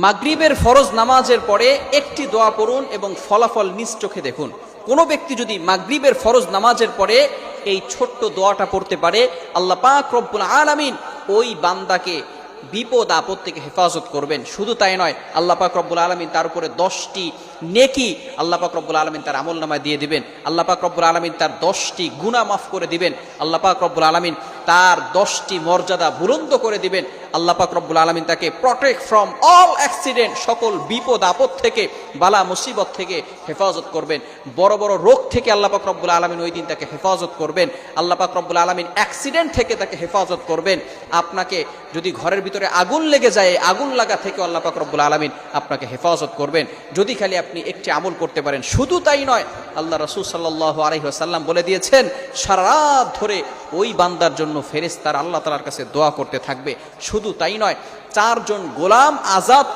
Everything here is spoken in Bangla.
মাগরিবের ফরজ নামাজের পরে একটি দোয়া পড়ুন এবং ফলাফল নিজ চোখে দেখুন। কোনো ব্যক্তি যদি মাগরিবের ফরজ নামাজের পরে এই ছোট্ট দোয়াটা পড়তে পারে, আল্লাহ পাক রব্বুল আলামিন ওই বান্দাকে বিপদ আপদ থেকে হেফাজত করবেন। শুধু তাই নয়, আল্লাহ পাক রব্বুল আলামিন তার উপরে 10টি নেকি আল্লাহ পাক রব্বুল আলামিন তার আমলনামায় দিয়ে দিবেন। আল্লাহ পাক রব্বুল আলামিন তার 10টি গুনাহ মাফ করে দিবেন। আল্লাহ পাক রব্বুল আলামিন তার 10টি মর্যাদা বুলন্দ করে দিবেন। আল্লাহ পাক রব্বুল আলামিন তাকে প্রটেক্ট ফ্রম অল অ্যাক্সিডেন্ট, সকল বিপদ আপদ থেকে, বালা মুসিবত থেকে হেফাজত করবেন। বড় বড় রোগ থেকে আল্লাহ পাক রব্বুল আলামিন ওই দিন তাকে হেফাজত করবেন। আল্লাহ পাক রব্বুল আলামিন অ্যাক্সিডেন্ট থেকে তাকে হেফাজত করবেন। আপনাকে যদি ঘরের ভিতরে আগুন লেগে যায়, আগুন লাগা থেকে আল্লাহ পাক রব্বুল আলামিন আপনাকে হেফাজত করবেন, যদি খালি আপনি একটি আমল করতে পারেন। শুধু তাই নয়, আল্লাহ রাসূল সাল্লাল্লাহু আলাইহি ওয়াসাল্লাম বলে দিয়েছেন, সারা রাত ধরে ওই বান্দার জন্য ফেরেশতারা আল্লাহ তাআলার কাছে দোয়া করতে থাকবে। শুধু তাই নয়, 4 জন গোলাম আজাদ